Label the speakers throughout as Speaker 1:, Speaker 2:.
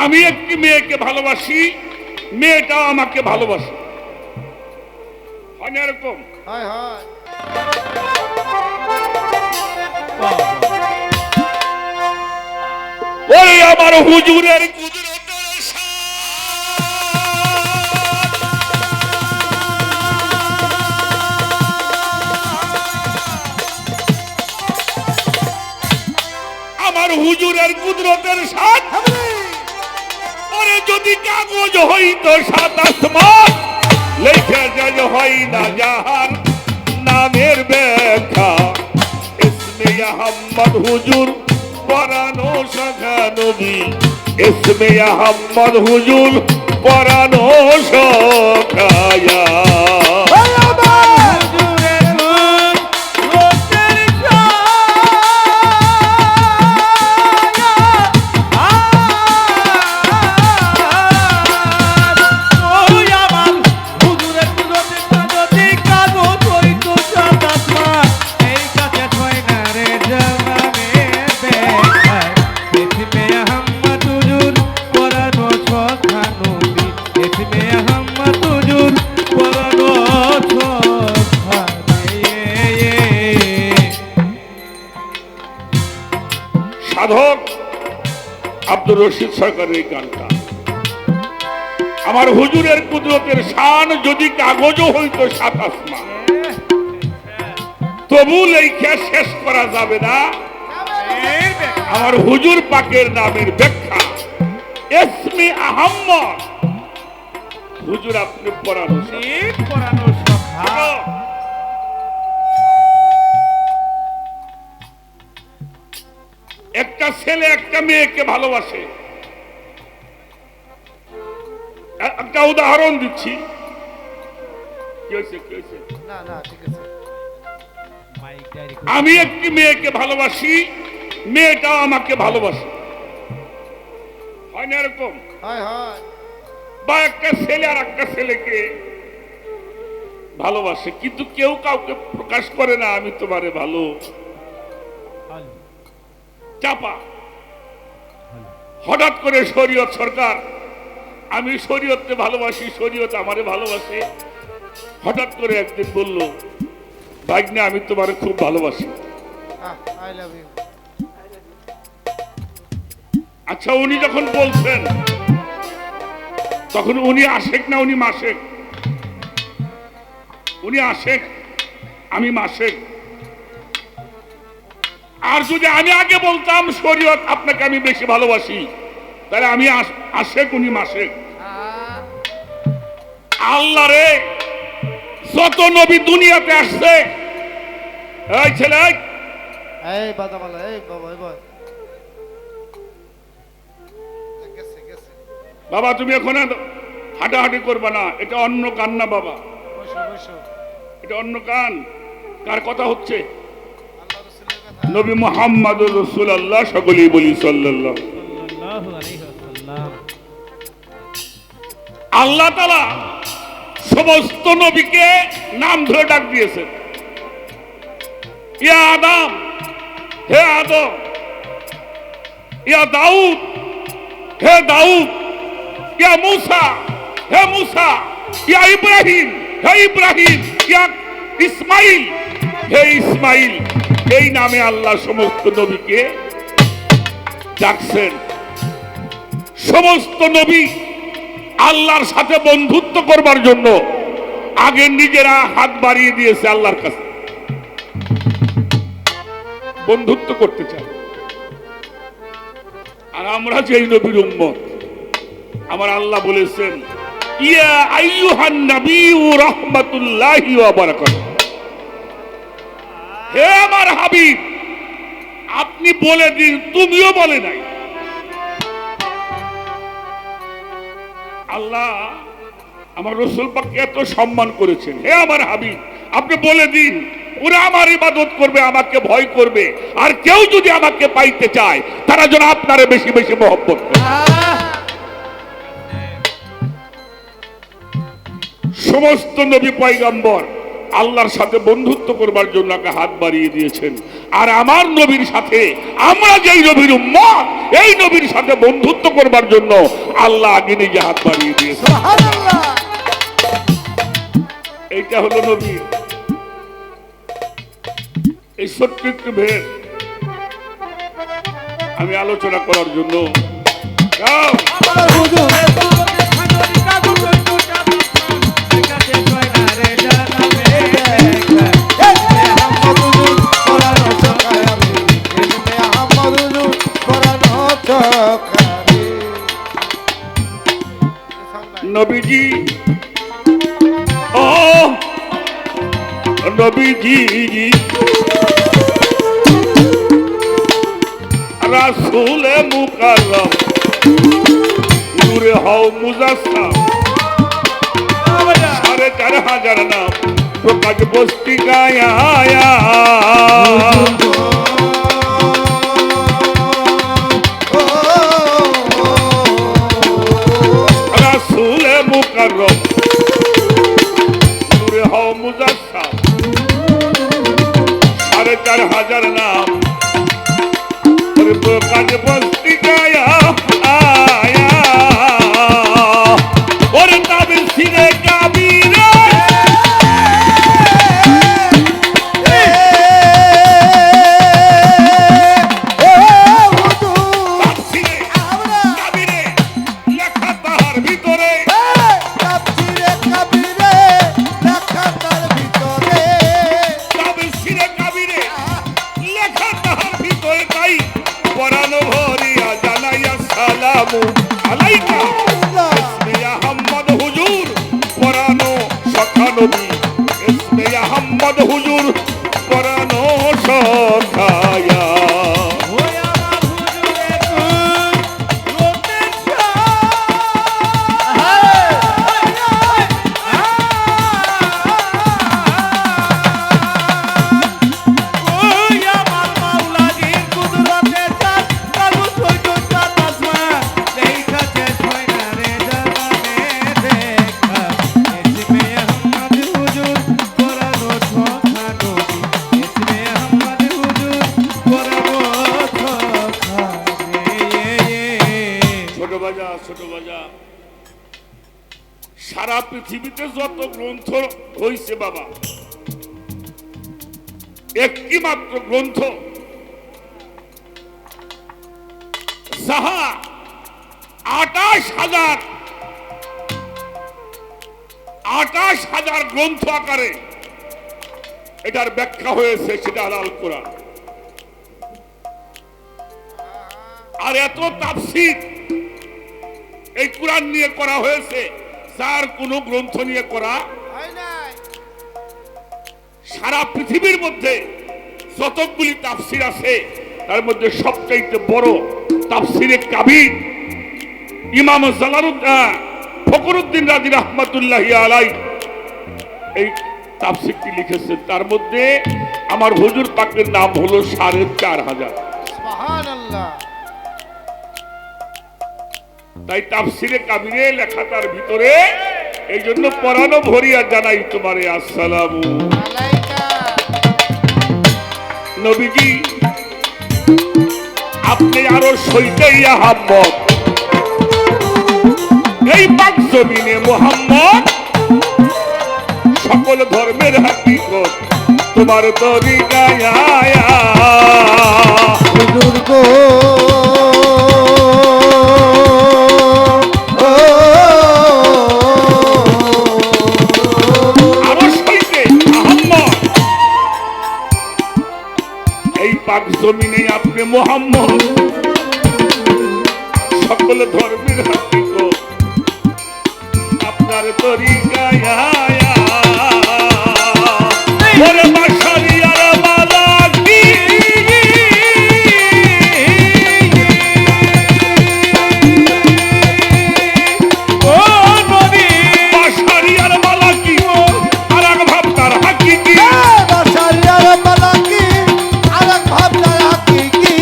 Speaker 1: আমি একটি মেয়েকে ভালোবাসি, মেয়েটাও আমাকে ভালোবাসে। হয় না এরকম?
Speaker 2: হয় হয়।
Speaker 1: ওই আমার হুজুরের আমার হুজুরের কুদরতের সাথ ওরে যদি কাগজ হইতো সাত আসমান লেখা যায় হয় না যাহার নামের ব্যাখ্যা ইসমে আহমদ হুজুর পরানো সখা নবী ইসমে আহমদ হুজুর পরানো সখায়া সাধক আব্দুর রশিদ সরকারের এই গানটা আমার হুজুরের কুদরতের শান যদি কাগজও হইতো সাত আসমান তবু লেখা শেষ করা যাবে না আমার হুজুর পাকের নামের ব্যাখ্যা ইসমে আহমদ হুজুর আপনি পড়ানো একটা ছেলে একটা মেয়েকে ভালোবাসে। একটা উদাহরণ দিচ্ছি। কি হয়েছে?
Speaker 2: না না ঠিক আছে।
Speaker 1: আমি একটি মেয়েকে ভালোবাসি, মেয়েটাও আমাকে ভালোবাসে। হয় না এরকম?
Speaker 2: হয় হয়।
Speaker 1: বা একটা ছেলে আর একটা ছেলেকে ভালোবাসে কিন্তু কেউ কাউকে প্রকাশ করে না আমি তোমারে ভালো চাপা। হঠাৎ করে শরীয়ত সরকার আমি শরীয়তকে ভালোবাসি, শরীয়ত আমারে ভালোবাসে। হঠাৎ করে একদিন বলল ভাগ্নে আমি তোমারে খুব ভালোবাসি।
Speaker 2: I love you.
Speaker 1: আচ্ছা উনি যখন বলছেন তখন উনি আশেক না উনি মাসেক? উনি আশেক, আমি মাসেক। আর যদি আমি আগে বলতাম শরীয়ত আপনাকে আমি বেশি ভালোবাসি তাহলে আমি আশেক উনি মাসেক। আল্লাহ রে যত নবী দুনিয়াতে আসছে এই ছেলে
Speaker 2: এই বাদামালা এই বাবা এই বয় গেছে গেছে।
Speaker 1: বাবা তুমি এখন হাঁটাহাঁটি করবা না, এটা অন্য কান না বাবা,
Speaker 2: বসো বসো।
Speaker 1: এটা অন্য কান। কার কথা হচ্ছে?
Speaker 2: আল্লাহ রাসূলের কথা।
Speaker 1: নবী মুহাম্মদুর রাসূলুল্লাহ, সকলেই বলি সাল্লাল্লাহু
Speaker 3: আলাইহি ওয়াসাল্লাম।
Speaker 1: আল্লাহ তাআলা সমস্ত নবীকে নাম ধরে ডাক দিয়েছেন। ইয়া আদম, হে আদম, ইয়া দাউদ, হে দাউদ, ইয়া মূসা, হে মূসা, ইয়া ইব্রাহিম, হে ইব্রাহিম, ইয়া ইসমাইল, হে ইসমাইল। এই নামে আল্লাহ সমস্ত নবীকে ডাকছেন। সমস্ত নবী আল্লাহর সাথে বন্ধুত্ব করবার জন্য আগে নিজেরা হাত বাড়িয়ে দিয়েছে আল্লাহর কাছে, বন্ধুত্ব করতে চায়। আর আমরা যেই নবীর উম্মত, আমার আল্লাহ বলেছেন ইয়া আইয়ুহান নাবিয়্যু রাহমাতুল্লাহি ওয়া বারাকাতুহু, হে আমার হাবিব আপনি বলে দিন, তুমিও বলে নাই। আল্লাহ আমার রাসূল পাককে এত সম্মান করেছেন, হে আমার হাবিব আপনি বলে দিন ওরা আমার ইবাদত করবে, আমাকে ভয় করবে, আর কেউ যদি আমাকে পাইতে চায় তারা যেন আপনারে বেশি বেশি মহব্বত করে। সমস্ত নবী পয়গম্বর আল্লাহর সাথে বন্ধুত্ব করবার জন্য একটা হাত বাড়িয়ে দিয়েছেন। আর আমার নবীর সাথে, আমরা যেই নবীর উম্মত, এই নবীর সাথে বন্ধুত্ব করবার জন্য আল্লাহ আগে নিজে হাত বাড়িয়ে দিয়েছেন। এইটা হলো নবী। এই ছোট্ট একটু ভেদ আমি আলোচনা করার জন্য যাও। নবীজি, ও নবীজি, রাসূলে মুকাররম, নূরে হও মুজাসসাম, ৪,৫০০ নাম প্রকাশ বস্তিকায় আয়া। রাসূলে মুকাররম, নূরে হও মুজাসসাম, ৪,৫০০ নাম প্রকাশ বস্তিকায় আয়া। ওরে তাফসীরে কাবীরে, তাফসীরে কাবীরে লেখা তাহার ভিতরে, তাফসীরে কাবীরে লেখা তাহার ভিতরে, তাই পরাণ ভরিয়া জানাইয়া সালামু আলাইকা ইসমে আহমদ হুজুর, পরাণ সখা নবী ইসমে আহমদ হুজুর, পরাণ সখায়া। ছোট বাজা, সারা পৃথিবীতে যত গ্রন্থ হয়েছে বাবা, একটি মাত্র গ্রন্থ যাহা ২৮,০০০ গ্রন্থ আকারে এটার ব্যাখ্যা হয়েছে, সেটা আল কোরআন। আর এত তাফসীর এই কোরআন নিয়ে করা হয়েছে, যার কোন গ্রন্থ নিয়ে করা। সারা পৃথিবীর মধ্যে যতগুলি তাফসীর আছে, তার মধ্যে সবচাইতে বড় তাফসীরে কাবীর ইমাম ফখরুদ্দিন রাজি রাহমাতুল্লাহি আলাইহি এই তাফসীরটি লিখেছেন। তার মধ্যে আমার হুজুর পাকের নাম হলো ৪,৫০০।
Speaker 2: সুবহানাল্লাহ।
Speaker 1: তাই তাফসীরে কাবীরে লেখা তার ভিতরে, এই জন্য পরাণ ভরিয়া জানাই তোমারে আসসালামু
Speaker 2: আলাইকা।
Speaker 1: নবীজি, আপনি আরো সইতেই আহম্মদ, এই পাক জমিনে মুহাম্মদ, সকল ধর্মের হাকিকত তোমার তরিকায় আয়া।
Speaker 2: হুজুর গো,
Speaker 1: আরো সইতে আহম্মদ, এই পাক জমিনে আপনি মুহাম্মদ, সকল ধর্মের হাকিকত আপনার তরিকায় আয়া। ওরে বাশারিয়ার মালাকি, ও নবী, বাশারিয়ার মালাকি, আর এক ভাব তার হাকিকি,
Speaker 2: বাশারিয়ার মালাকি, আরেক ভাব তার হাকিকি।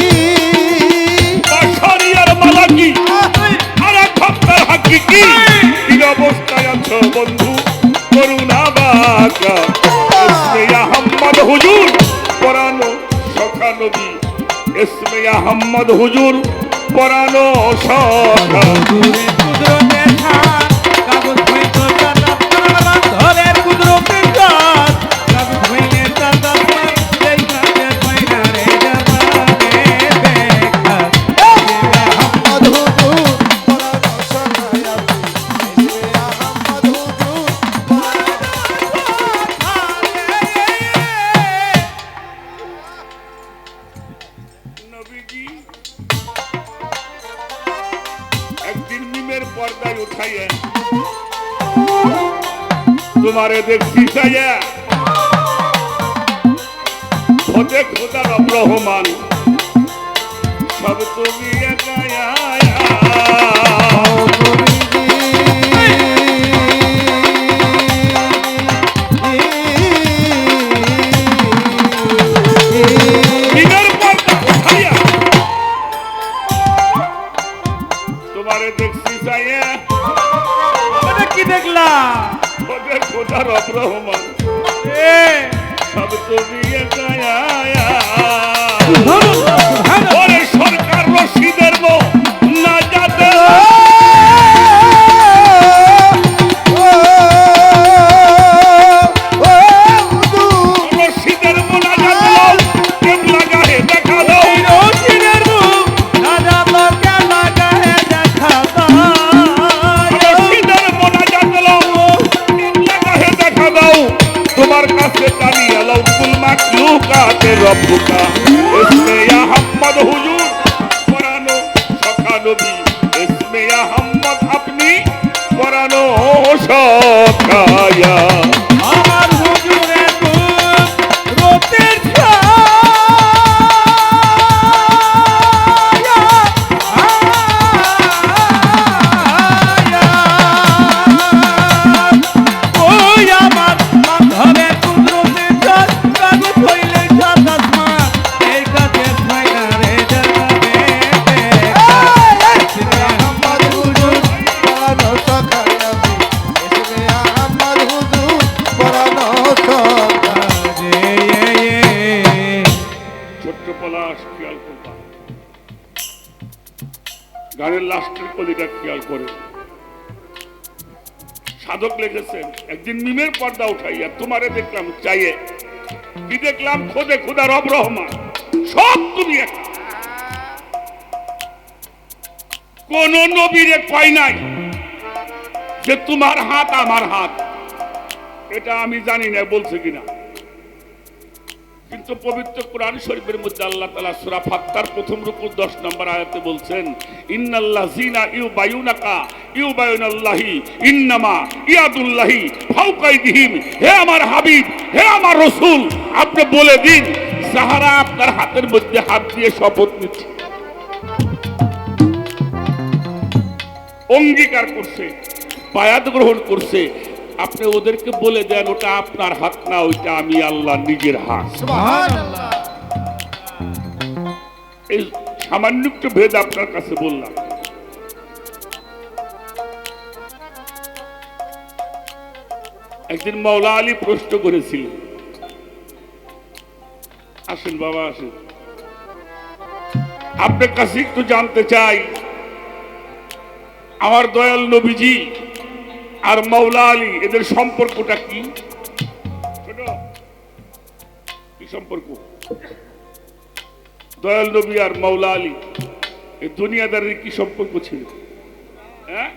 Speaker 1: বাশারিয়ার মালাকি, আর এক ভাব তার হাকিকি। কি অবস্থায় আছো বন্ধু, ইসমে আহমদ হুজুর পরানো সখা
Speaker 3: হুজুরের কুদরতের হাত, কাগজ হইতো জান্নাত মালা, ধরের কুদরতের হাত, কাগজ হইলে জান্নাত মালা, এই কাজের মাইনা রে জামানে বেকার।
Speaker 2: আহমদ হুজুর পরানো সখায়া ইসমে আহমদ হুজুর
Speaker 1: নবীজি একদিন মিমের পর্দায় উঠাইয়া তোমারে দেখছি চাইয়া খোদে খোদা রব রহমান সব তুমি একায়া মিমের পর্দা উঠাইয়া তোমারে দেখছি চাইয়া
Speaker 3: ওটা কি দেখলাম?
Speaker 1: খোদে খোদা রব রহমান
Speaker 3: এ,
Speaker 1: সব তুমি একায়া
Speaker 3: সুবহানাল্লাহ, সুবহানাল্লাহ।
Speaker 1: ওরে সরকার রশিদের মো না যাতে রশিদের মো না যাতে কেম লাগা হে দেখা দাও
Speaker 3: এই রশিদের মুখ, রাজা লোকে লাগায়ে দেখা দাও।
Speaker 1: রশিদের মো না যাতে কেম লাগা হে দেখা দাও তোমার কাছে টানি এলাও কুল মাকলুকাতে রব্বুকা ইসমে আহমদ হুজুর পরানো সখা নবী ইসমে আহমদ আপনি পরানো সখায়া
Speaker 3: আমার হুজুরের মুখ, রোতের ছায়া। ওই আমার মাধবের কুদরতের ছায়া, কাগজ হইলে সাত আসমান, এই কাজের মাইনা রে জানাবে
Speaker 2: আহমদ হুজুর পরানো সখায়া ইসমে আহমদ হুজুর পরানো সখা
Speaker 1: ছোট্ট পলাশ খেয়াল করবা গানের লাস্টের কলিটা খেয়াল করে সাধক লিখেছেন একদিন মিমের পর্দা উঠাইয়া তোমারে দেখলাম চাইয়ে কি দেখলাম খোদে খোদা রব রহমান সব তুমি একা কোন নবীরে কয় নাই যে তোমার হাত আমার হাত এটা আমি জানি না বলছে কিনা কিন্তু পবিত্র কোরআন শরীফের মধ্যে আল্লাহ তাআলা সূরা ফাত্তার প্রথম রুকু 10 নম্বর আয়াতে বলছেন ইন্নাল্লাযিনা ইউবায়ুনাল্লাহি ইন্নামা ইয়াদুল্লাহি ফাওকা আইদিহিম হে আমার হাবিব হে আমার রাসূল আপনি বলে দিন সাহারা আপনার হাতের মধ্যে হাত দিয়ে শপথ নিচ্ছে অঙ্গীকার করছে বায়াত গ্রহণ করছে আপনি ওদেরকে বলে দেন ওটা আপনার হাত না ওইটা আমি আল্লাহ নিজের হাত
Speaker 2: সুবহানাল্লাহ
Speaker 1: এই সামান্য একটু ভেদ আপনার কাছে বললাম একদিন মাওলা আলী প্রশ্ন করেছিলেন আসেন বাবা আসেন আপনার কাছে একটু জানতে চাই আমার দয়াল নবীজি আর মাওলা আলী এদের সম্পর্কটা কি ছোট কি সম্পর্ক দয়াল নবী আর মাওলা আলী এই দুনিয়াদারের কি সম্পর্ক ছিল হ্যাঁ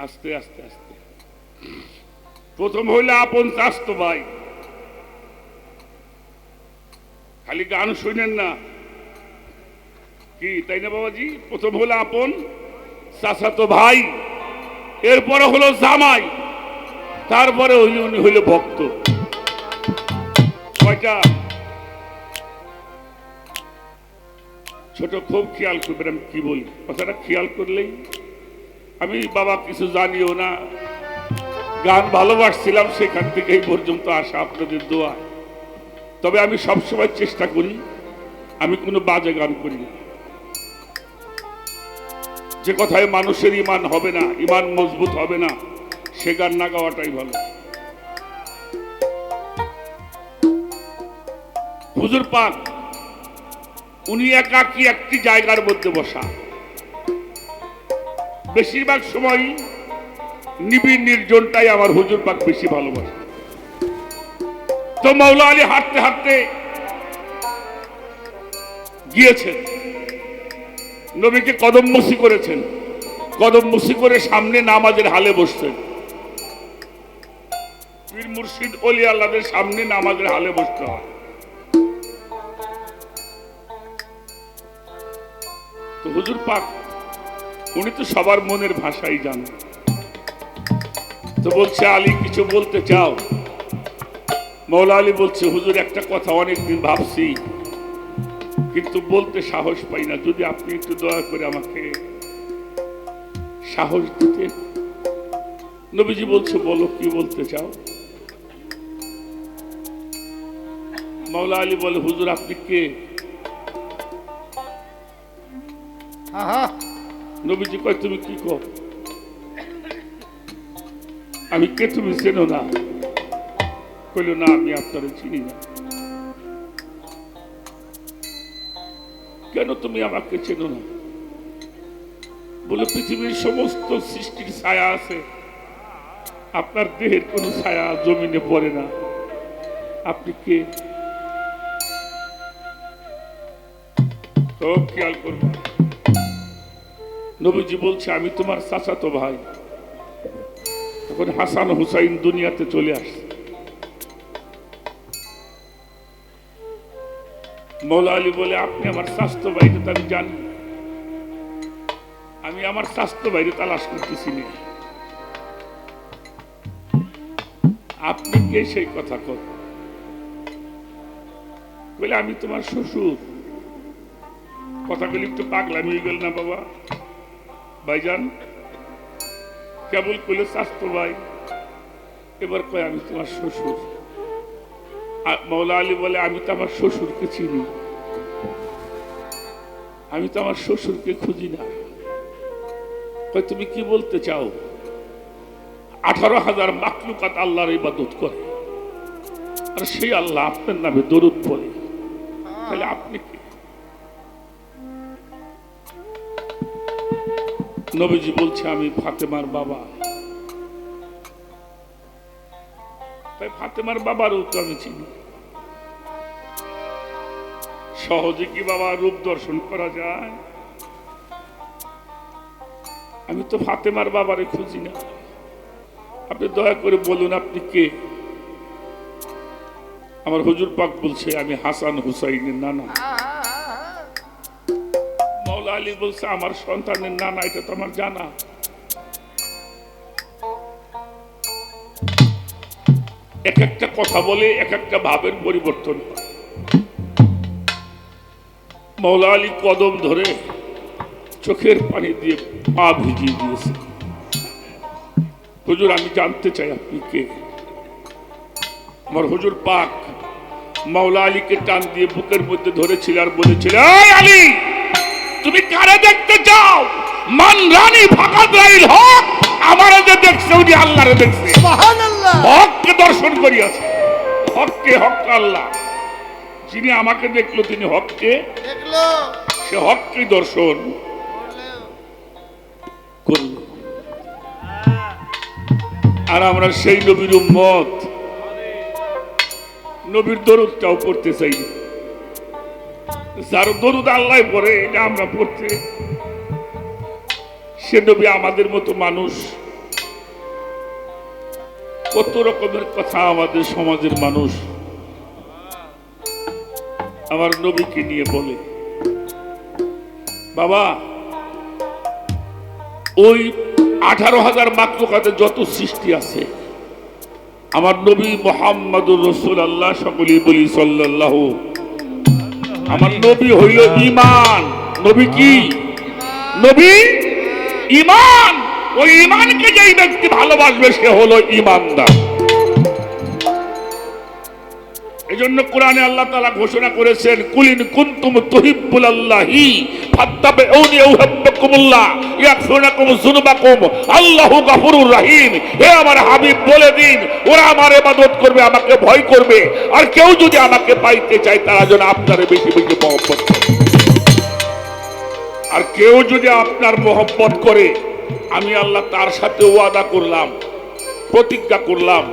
Speaker 1: আস্তে আস্তে আস্তে প্রথম হইলে আপন চাস্তো ভাই খালি গান শুনেন না কি তাই না বাবাজি প্রথম হলো আপন চাচাতো ভাই এরপরে হলো জামাই তারপরে উনি হইল ভক্ত কয়টা ছোট খুব খেয়াল করবেন আমি কি বলি কথাটা খেয়াল করলেই আমি বাবা কিছু জানিও না গান ভালোবাসছিলাম সেখান থেকে এই পর্যন্ত আসা আপনাদের দোয়া তবে আমি সবসময় চেষ্টা করি আমি কোনো বাজে গান করি না যে কথায় মানুষের ঈমান হবে না ঈমান মজবুত হবে না সে গান না গাওয়াটাই ভালো হুজুর পাক উনি একাকী একটি জায়গার মধ্যে বসা, বেশিরভাগ সময় নিবিড় নির্জনটাই আমার হুজুর পাক বেশি ভালোবাসে। তো মাওলা আলী হাঁটতে হাঁটতে গিয়েছেন, নবীকে কদমমুসি করেছেন, কদমমুসি করে সামনে নামাজের হালে বসছেন। পীর মুর্শিদ ওলি আল্লাহদের সামনে নামাজের হালে বসতে হয়। তো হুজুর পাক উনি তো সবার মনের ভাষাই জানেন। তো বলছে, আলী কিছু বলতে চাও? মৌলা আলী বলছে, হুজুর একটা কথা অনেকদিন ভাবছি কিন্তু বলতে সাহস পাই না, যদি আপনি একটু দয়া করে আমাকে সাহস দিতে। নবীজি বলছে, বলো কি বলতে চাও? মৌলা আলী বলে, হুজুর আপনি কে?
Speaker 2: আহা
Speaker 1: নবীজি কয়, তুমি কি কো? আমি কে তুমি চেনো না? কইল, না আমি আপনারা চিনি না। কেন তুমি আমাকে চেনো না? বলে, পৃথিবীর সমস্ত সৃষ্টির ছায়া আছে, আপনার দেহের কোনো ছায়া জমিনে পড়ে না, আপনি কে? সব খেয়াল করবো। নবীজি বলছে, আমি তোমার চাচাতো ভাই। তখন হাসান হুসাইন দুনিয়াতে চলে আসছে। মৌলা আলী বলে, আপনি আমার স্বাস্থ্য বাইরে তো আমি জানি, আমি আমার স্বাস্থ্য বাইরে তালাশ করতেছি না, আপনি কে সেই কথা কর? বলে, আমি তোমার শ্বশুর। কথাগুলি একটু পাগলামি হয়ে গেল না বাবা? ভাইজান কেবল কইলে স্বাস্থ্য ভাই, এবার কয় আমি তোমার শ্বশুর। মৌলা আলী বলে, আমি তো আমার শ্বশুরকে চিনি, আমি তো আমার শ্বশুরকে খুঁজি না। কয়, তুমি কি বলতে চাও? 18,000 মাখলুকাত আল্লাহর ইবাদত করে, আর সেই আল্লাহ আপনার নামে দরুদ পড়ে, তাহলে আপনি কি? নবীজি বলছে, আমি ফাতেমার বাবা। তাই ফাতেমার বাবারও তো আমি চিনি। সহজে কি বাবা রূপ দর্শন করা যায়? আমি তো ফাতেমার বাবারে খুঁজি না, আপনি দয়া করে বলুন আপনি কে? আমার হুজুর পাক বলছে, আমি হাসান হুসাইনের নানা। মৌলা আলী বলছে, আমার সন্তানের নানা, এটা তো আমার জানা। এক একটা কথা বলে এক একটা ভাবের পরিবর্তন হয়। মৌলা আলী কদম ধরে চোখের পানি দিয়ে পা ভিজিয়ে দিয়েছে। হুজুর আমি জানতে চাই আপনি কে? আমার হুজুর পাক মৌলা আলীকে টান দিয়ে বুকের মধ্যে ধরেছিল আর বলেছিল, এই আলী, তুমি কারে দেখতে চাও? মান রানী ফাকাত রাইল হক, আমারে যে দেখছে উনি আল্লাহরে দেখছে।
Speaker 2: সুবহানাল্লাহ।
Speaker 1: হককে দর্শন করিয়াছে। হককে, হক আল্লাহ। যিনি আমাকে দেখলো তিনি হককে
Speaker 2: দেখলো
Speaker 1: সে হককে দর্শন করল। আর আমরা সেই নবীর উম্মত, নবীর দরুদটাও পড়তে চাই না। যার দরুদ আল্লাহ পড়ে এটা আমরা পড়তে, সে নবী আমাদের মতো মানুষ। কত রকমের কথা আমাদের সমাজের মানুষ আমার নবীকে নিয়ে বলে। বাবা, ওই 18,000 মাখলুকাতে যত সৃষ্টি আছে, আমার নবী মুহাম্মদুর রাসূলুল্লাহ, সকলেই বলি সাল্লাল্লাহু। আমার নবী হইল ঈমান। নবী কি? নবী ঈমান। ওই ঈমানকে যেই ব্যক্তি ভালোবাসবে সে হলো ঈমানদার। এজন্য কোরআনে আল্লাহ তাআলা ঘোষণা করেছেন, কুলিন কুনতুম তুহিব্বুনাল্লাহি ফাত্তাবিউনি ইউহিব্বুকুমুল্লাহ ইয়াগফির লাকুম যুনুবাকুম আল্লাহু গফুরুর রহিম। হে আমার হাবিব বলে দিন, ওরা আমার ইবাদত করবে, আমাকে ভয় করবে, আর কেউ যদি আমাকে পাইতে চায় তারা যেন আপনারে বেশি বেশি মহব্বত করে। আর কেউ যদি আপনার মহব্বত করে, আমি আল্লাহ তার সাথে ওয়াদা করলাম, প্রতিজ্ঞা করলাম,